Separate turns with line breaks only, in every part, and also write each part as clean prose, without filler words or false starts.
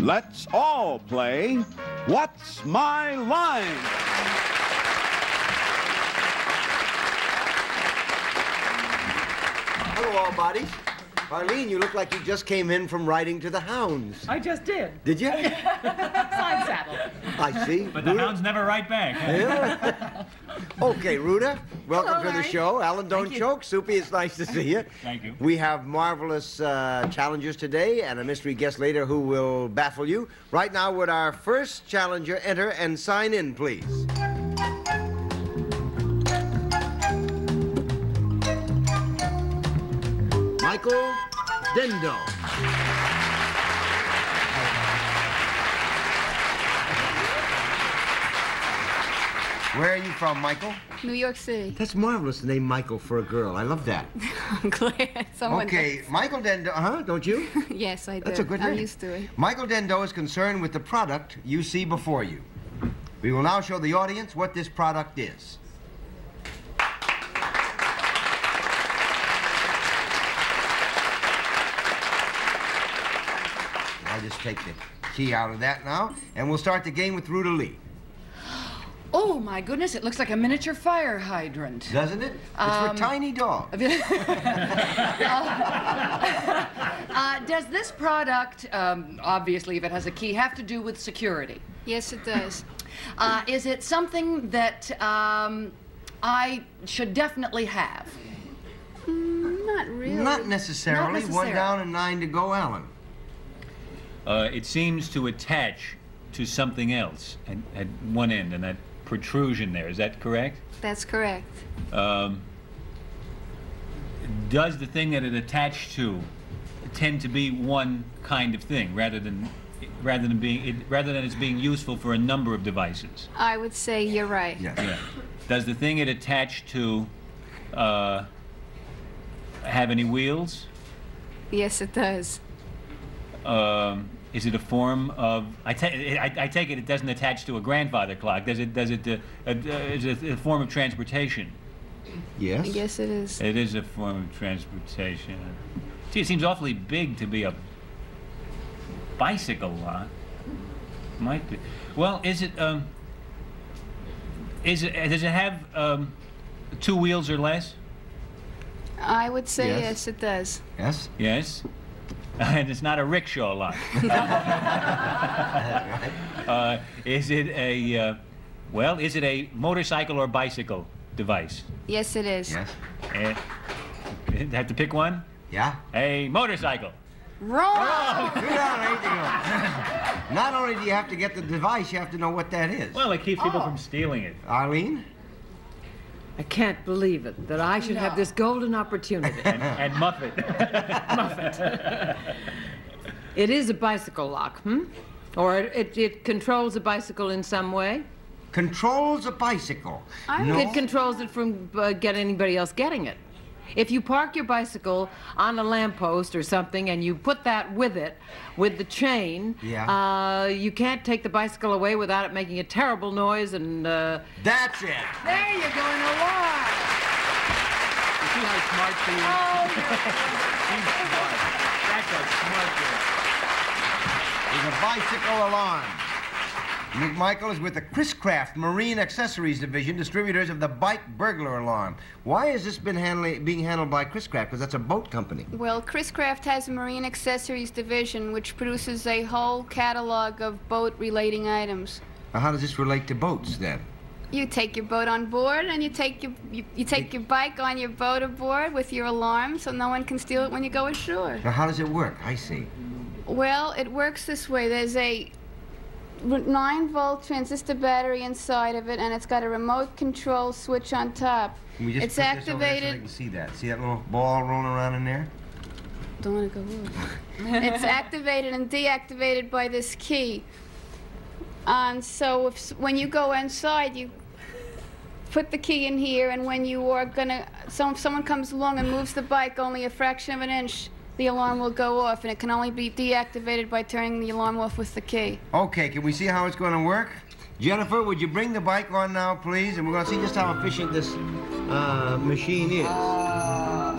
Let's all play What's My Line?
Hello, all bodies. Arlene, you look like you just came in from riding to the hounds.
I just did.
Did you?
Side saddle.
I see.
But the hounds never write back.
Yeah. Okay, Ruta, welcome
Hello,
to the
Larry.
show. Alan, don't choke. Soupy, it's nice to see you.
Thank you.
We have marvelous challengers today and a mystery guest later who will baffle you. Right now, would our first challenger enter and sign in, please? Michael Dendo. Where are you from, Michael?
New York City.
That's marvelous, the name Michael for a girl. I love that.
I'm glad someone
Okay, Michael Dendo, don't you?
does. Yes, I do.
That's a good name.
I'm used to it.
Michael Dendo is concerned with the product you see before you. We will now show the audience what this product is. I'll just take the key out of that now, and we'll start the game with Ruta Lee.
Oh, my goodness, it looks like a miniature fire hydrant.
Doesn't it? It's for tiny dogs.
Does this product, obviously, if it has a key, have to do with security?
Yes, it does.
Is it something that I should definitely have?
Not really.
Not necessarily.
Not necessarily.
1 down and 9 to go, Alan.
It seems to attach to something else at one end, and that protrusion there. Is that correct?
That's correct.
Does the thing that it attached to tend to be one kind of thing, rather than it's being useful for a number of devices?
I would say you're right.
Yes.
Yeah. Does the thing it attached to have any wheels?
Yes, it does.
Is it a form of? I take it doesn't attach to a grandfather clock. Is it a form of transportation?
Yes?
Yes, it is.
It is a form of transportation. Gee, it seems awfully big to be a bicycle lock. Might be. Well, does it have 2 wheels or less?
I would say
Yes.
yes, it does.
Yes?
Yes. And it's not a rickshaw lock. Is it a motorcycle or bicycle device?
Yes, it is.
Yes.
Have to pick one?
Yeah?
A motorcycle.
Wrong!
2 down, 8 to go. Not only do you have to get the device, you have to know what that is.
Well, it keeps people from stealing it.
Arlene?
I can't believe it, that I should have this golden opportunity.
And Muffet.
It is a bicycle lock, Or it controls a bicycle in some way?
Controls a bicycle. No.
It controls it from getting anybody else getting it. If you park your bicycle on a lamppost or something and you put that with it, with the chain,
Yeah.
You can't take the bicycle away without it making a terrible noise and...
That's it.
There you go, an alarm!
You see how smart she is? She's smart. That's a smart girl.
There's a bicycle alarm. McMichael is with the Chris Craft Marine Accessories Division, distributors of the Bike Burglar Alarm. Why has this been being handled by Chris Craft? Because that's a boat company.
Well, Chris Craft has a Marine Accessories Division, which produces a whole catalog of boat-relating items.
Now, how does this relate to boats, then?
You take your boat on board, and you take your bike on your boat aboard with your alarm, so no one can steal it when you go ashore.
Now, how does it work? I see.
Well, it works this way. There's a 9-volt transistor battery inside of it, and it's got a remote control switch on top.
Can we just
It's
put this over there so
activated.
they can see that? See that little ball rolling around in there?
Don't want to go off. It's activated and deactivated by this key. And so when you go inside, you put the key in here, and when you are gonna, if someone comes along and moves the bike only a fraction of an inch, the alarm will go off, and it can only be deactivated by turning the alarm off with the key.
Okay, can we see how it's going to work? Jennifer, would you bring the bike on now, please? And we're going to see just how efficient this machine is.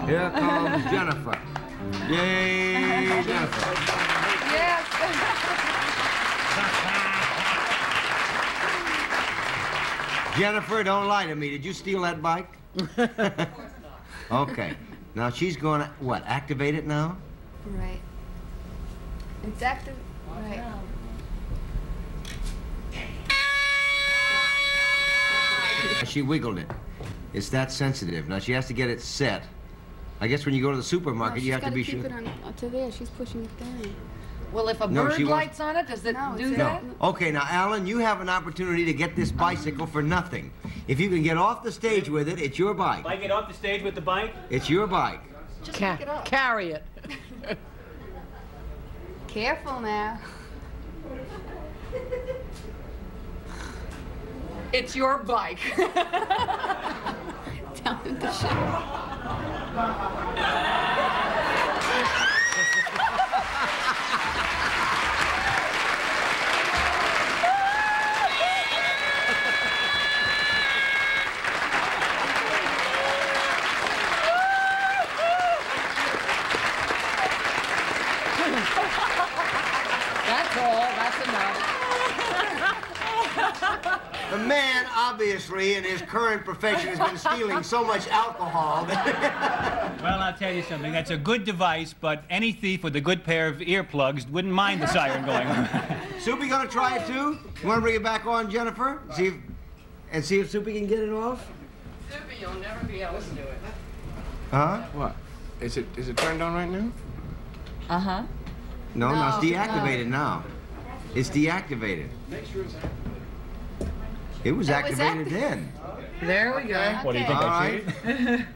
Here comes Jennifer. Yay, Jennifer.
Yes.
Jennifer, don't lie to me. Did you steal that bike? Okay. Now she's going to, what, activate it now?
Right. It's active. Right.
She wiggled it. It's that sensitive. Now she has to get it set. I guess when you go to the supermarket, you have to be sure.
She's got to keep it on to there. She's pushing it down.
Well, if a
No,
bird
she wants-
lights on it, does it
No,
do
it's
that?
No. Okay, now, Alan, you have an opportunity to get this bicycle for nothing. If you can get off the stage with it, it's your bike.
If I get off the stage with the bike,
It's your bike.
Just pick it up.
Carry it.
Careful now.
It's your bike.
Tell him to shut up.
That's all. That's enough.
The man, obviously, in his current profession, has been stealing so much alcohol that...
well, I'll tell you something. That's a good device, but any thief with a good pair of earplugs wouldn't mind the siren going on.
Soupy gonna try it too? You wanna bring it back on, Jennifer? See if Soupy can get it off?
Soupy, you'll never be able to do it.
Huh?
What? Is it turned on right now?
Uh-huh.
No,
No,
it's deactivated now. It's deactivated.
Make sure it's activated.
It was
It was
activated
acti-
then.
There we go.
What do you think
All
I
right.
cheated?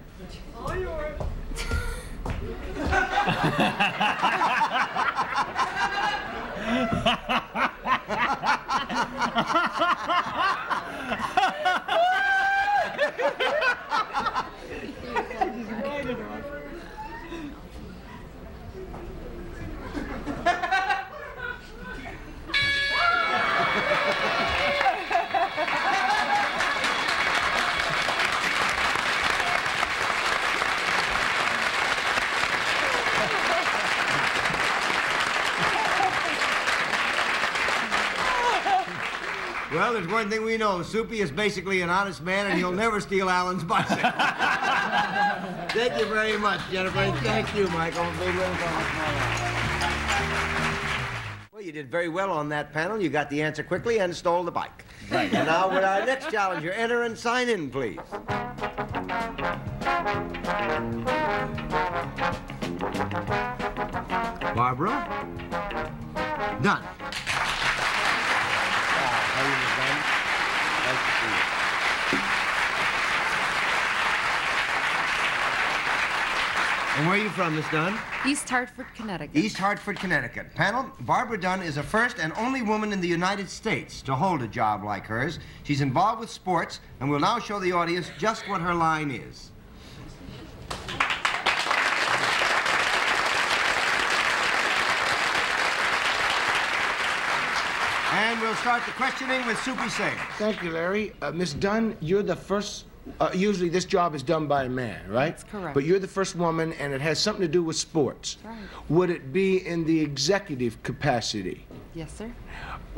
Well, there's one thing we know. Soupy is basically an honest man, and he'll never steal Alan's bicycle. Thank you very much, Jennifer. And thank you, Michael. Well, you did very well on that panel. You got the answer quickly and stole the bike. Right. And now, with our next challenger, enter and sign in, please. Barbara? Done. How are you, Miss Dunn? Nice to see you. And where are you from, Miss Dunn?
East Hartford, Connecticut.
East Hartford, Connecticut. Panel, Barbara Dunn is the first and only woman in the United States to hold a job like hers. She's involved with sports, and will now show the audience just what her line is. And we'll start the questioning with Soupy Singh.
Thank you, Larry. Miss Dunn, you're the first. Usually this job is done by a man, right?
That's correct.
But you're the first woman, and it has something to do with sports.
Right.
Would it be in the executive capacity?
Yes, sir.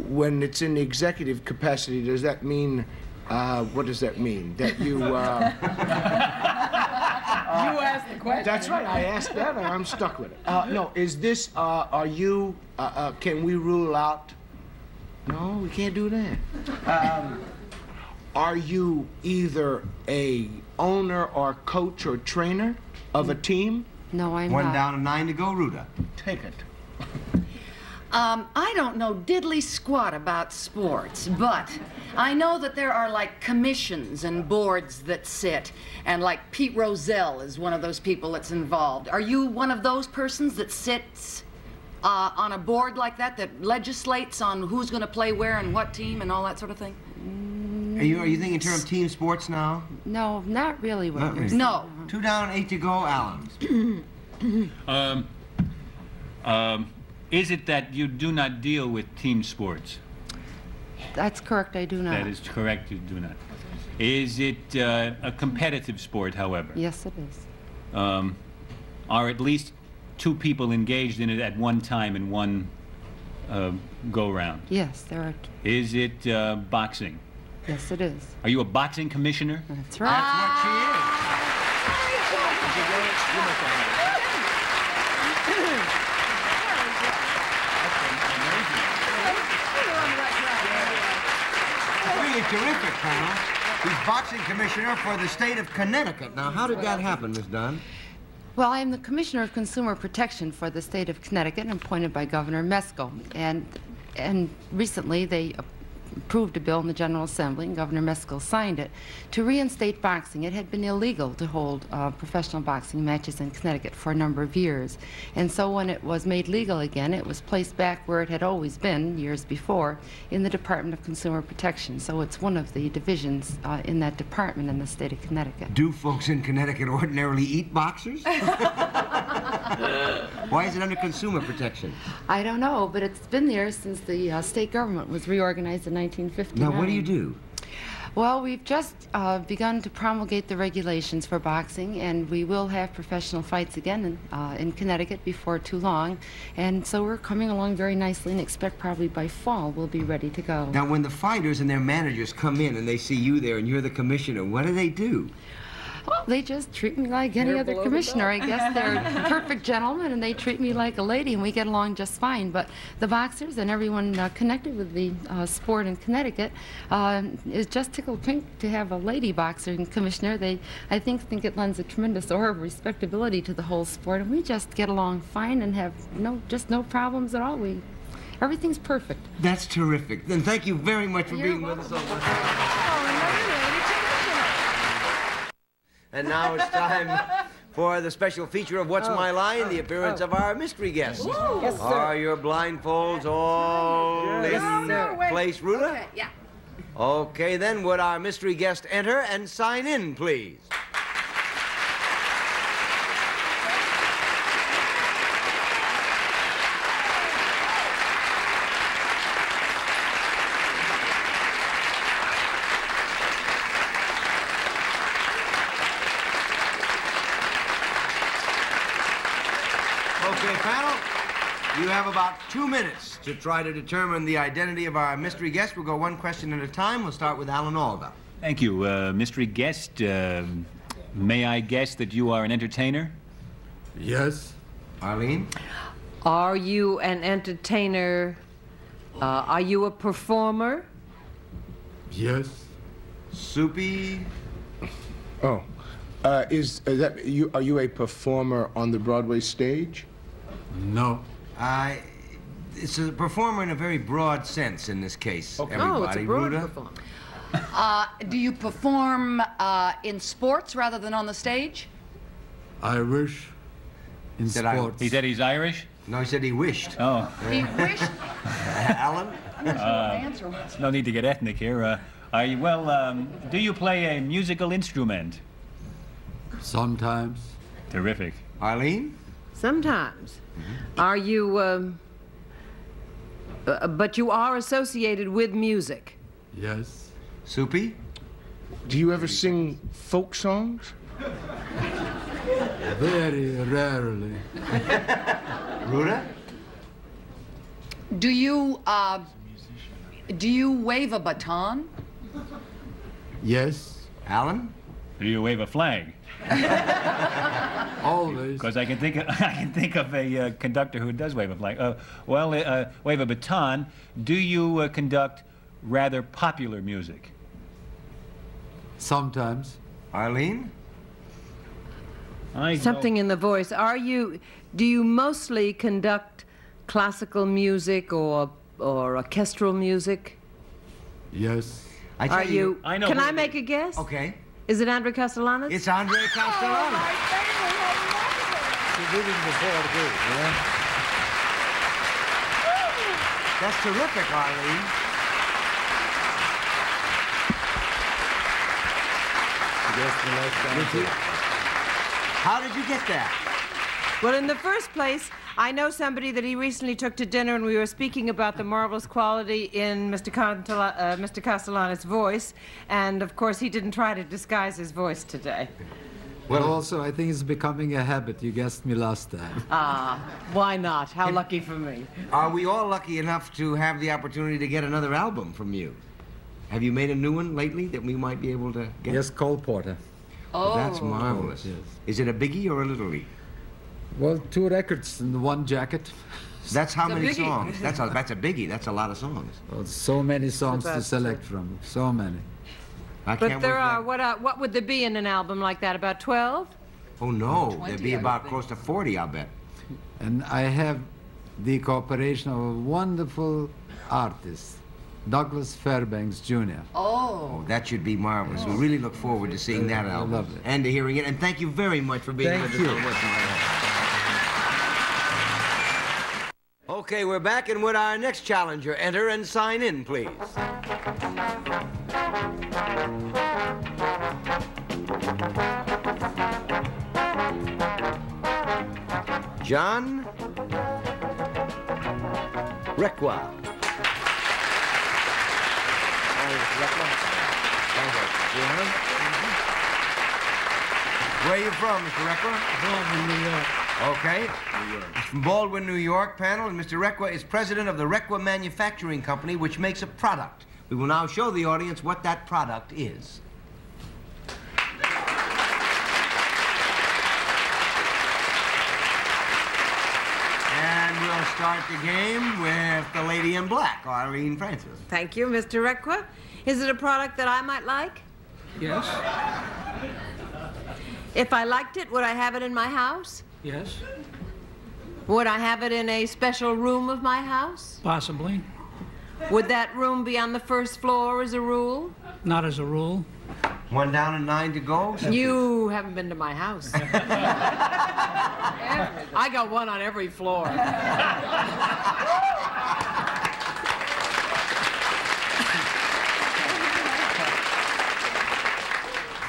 When it's in the executive capacity, does that mean, what does that mean? That you,
You asked the question.
That's right, I asked that, and I'm stuck with it. No, is this, are you, can we rule out? No, we can't do that. Are you either a owner or coach or trainer of a team?
No, I'm
One
not.
down and 9 to go, Ruta.
Take it.
I don't know diddly squat about sports, but I know that there are like commissions and boards that sit, and like Pete Rozelle is one of those people that's involved. Are you one of those persons that sits on a board like that legislates on who's going to play where and what team and all that sort of thing?
Are you thinking in terms of team sports now?
No, not really what
Not
you're
really.
saying.
No.
2 down, 8 to go, Alan.
Is it that you do not deal with team sports?
That's correct, I do not.
That is correct, you do not. Is it a competitive sport, however?
Yes, it is.
Are at least 2 people engaged in it at one time in one go-round?
Yes, there are.
Is it boxing?
Yes, it is.
Are you a boxing commissioner?
That's right.
That's what she is. Really terrific, panel. He's boxing commissioner for the state of Connecticut. Now, how did that happen, Miss Dunn?
Well, I am the Commissioner of Consumer Protection for the state of Connecticut, appointed by Governor Meskel. And recently they approved a bill in the General Assembly, and Governor Meskel signed it, to reinstate boxing. It had been illegal to hold professional boxing matches in Connecticut for a number of years. And so when it was made legal again, it was placed back where it had always been years before, in the Department of Consumer Protection. So it's one of the divisions in that department in the state of Connecticut.
Do folks in Connecticut ordinarily eat boxers? Why is it under consumer protection?
I don't know, but it's been there since the state government was reorganized in 1959.
Now, what do you do?
Well, we've just begun to promulgate the regulations for boxing, and we will have professional fights again in Connecticut before too long. And so we're coming along very nicely and expect probably by fall we'll be ready to go.
Now, when the fighters and their managers come in and they see you there and you're the commissioner, what do?
Well, they just treat me like any other commissioner. I guess they're perfect gentlemen, and they treat me like a lady, and we get along just fine. But the boxers and everyone connected with the sport in Connecticut is just tickled pink to have a lady boxer and commissioner. They, I think it lends a tremendous aura of respectability to the whole sport, and we just get along fine and have no problems at all. Everything's perfect.
That's terrific. Then thank you very much for being with us all. And now it's time for the special feature of What's My Line, the appearance of our mystery guest.
Yes, sir.
Are your blindfolds all in place, Ruta?
Okay, yeah.
Okay, then would our mystery guest enter and sign in, please? Okay, panel, you have about 2 minutes to try to determine the identity of our mystery guest. We'll go one question at a time. We'll start with Alan Alda.
Thank you, mystery guest. May I guess that you are an entertainer?
Yes.
Arlene?
Are you an entertainer? Are you a performer?
Yes.
Soupy?
Oh. Is that you? Are you a performer on the Broadway stage?
No.
It's a performer in a very broad sense in this case.
Okay.
Everybody.
Oh, it's a broad
Ruta?
performer.
Do you perform in sports rather than on the stage?
Irish. In
Said I-
sports.
He said he's Irish?
No, he said he wished.
Oh,
He wished.
Alan?
I'm not sure what the answer was.
no need to get ethnic here. Do you play a musical instrument?
Sometimes.
Terrific.
Arlene?
Sometimes. Are you, but you are associated with music?
Yes.
Soupy?
Do you ever sing folk songs?
Very rarely.
Ruta?
Do you wave a baton?
Yes.
Alan?
Do you wave a flag?
Always.
Because I can think of a conductor who does wave a flag. Wave a baton. Do you conduct rather popular music?
Sometimes.
Arlene?
Something in the voice. Do you mostly conduct classical music or orchestral music?
Yes.
I tell
Are you?
I know
Can
who
I
it
make
is.
a guess?
Okay.
Is it Andre Castellanos?
It's Andre Castellanos. That's terrific, Arlene. How did you get that?
Well, in the first place, I know somebody that he recently took to dinner, and we were speaking about the marvelous quality in Mr. Castellanos' voice, and of course, he didn't try to disguise his voice today.
Well, also, I think it's becoming a habit. You guessed me last time.
Why not? How lucky for me.
Are we all lucky enough to have the opportunity to get another album from you? Have you made a new one lately that we might be able to get?
Yes, Cole Porter.
Oh.
That's marvelous.
Yes.
Is it a biggie or a little league?
Well, 2 records in one jacket.
That's how
It's a
many
biggie.
songs? That's a biggie. That's a lot of songs.
Well, so many songs to
That's
select from. So many.
I
But
can't
there
wait
are,
for that.
what would there be in an album like that? About 12?
Oh, no.
20,
There'd be
I would
about
think.
close to 40, I'll bet.
And I have the cooperation of a wonderful artist, Douglas Fairbanks Jr.
Oh.
Oh, that should be marvelous. We really look forward to seeing that album.
Lovely.
And to hearing it. And thank you very much for being
Thank
with
you.
us on What's My Line. Okay, we're back, and would our next challenger enter and sign in, please? John Requa. Where are you from, Mr. Requa?
Baldwin, New York.
Okay. He's from Baldwin, New York panel, and Mr. Requa is president of the Requa Manufacturing Company, which makes a product. We will now show the audience what that product is. And we'll start the game with the lady in black, Arlene Francis.
Thank you, Mr. Requa. Is it a product that I might like?
Yes,
If I liked it, would I have it in my house?
yes,
Would I have it in a special room of my house?
possibly.
Would that room be on the first floor as a rule?
Not as a rule.
1 down and 9 to go.
You haven't been to my house. I got one on every floor.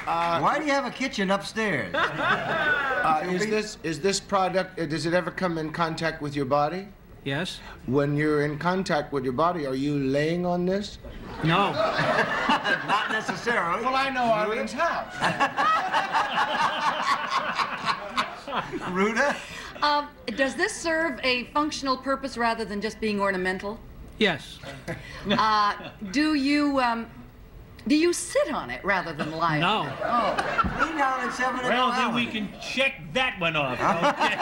Why do you have a kitchen upstairs?
Is this product, does it ever come in contact with your body?
Yes.
When you're in contact with your body, are you laying on this?
No.
Not necessarily.
Well, I know Arlene's house.
Ruda?
Does this serve a functional purpose rather than just being ornamental?
Yes.
Do you sit on it rather than lie on
No.
it? Oh.
Lean down and 7 and
Well,
go
then
out.
we can check that one off. Okay.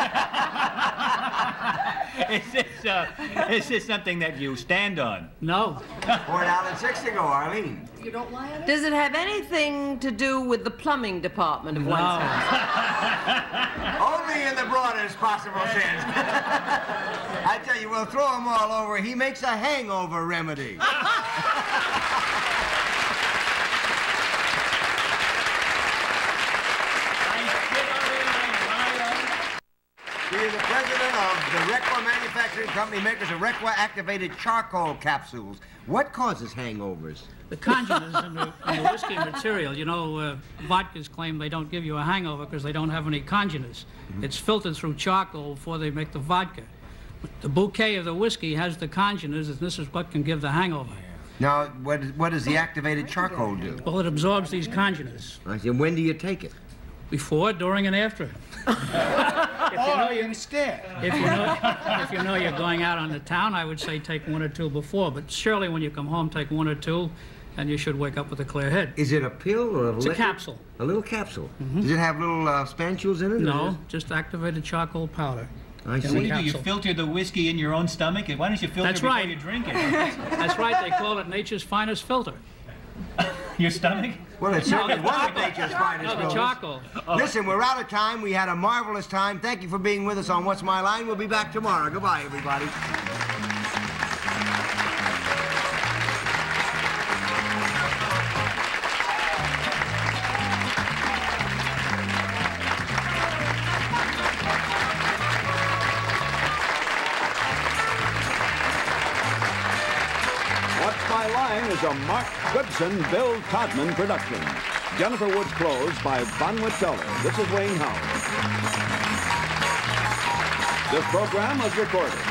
Is this something that you stand on?
No.
4 down and 6 to go, Arlene.
You don't lie on it?
Does it have anything to do with the plumbing department of
No.
one's house?
Only in the broadest possible sense. I tell you, we'll throw him all over. He makes a hangover remedy. He is the president of the Requa Manufacturing Company, makers of Requa activated charcoal capsules. What causes hangovers?
The congeners in the whiskey material. You know, vodkas claim they don't give you a hangover because they don't have any congeners. It's filtered through charcoal before they make the vodka. The bouquet of the whiskey has the congeners, and this is what can give the hangover.
Now, what does the activated charcoal do?
Well, it absorbs these congeners
I said, when do you take it?
before, during, and after.
Instead.
If you know you're going out on the town, I would say take 1 or 2 before. But surely when you come home, take 1 or 2, and you should wake up with a clear head.
Is it a pill or a
It's a capsule.
A little capsule. Does it have little spansules in it? or
No,
is
just activated charcoal powder.
I
What do
see.
you do? You
Capsule.
filter the whiskey in your own stomach? Why don't you filter
That's
it before
right.
you drink it?
That's right, they call it nature's finest filter.
Your stomach?
Well, it's certainly
the
one of
charcoal.
nature's finest
No, the
filters.
charcoal.
Listen, we're out of time. We had a marvelous time. Thank you for being with us on What's My Line. We'll be back tomorrow. Goodbye, everybody.
What's My Line is a Mark Goodson, Bill Todman production. Jennifer Woods Close by Bonwit Teller. This is Wayne Howard. This program was recorded.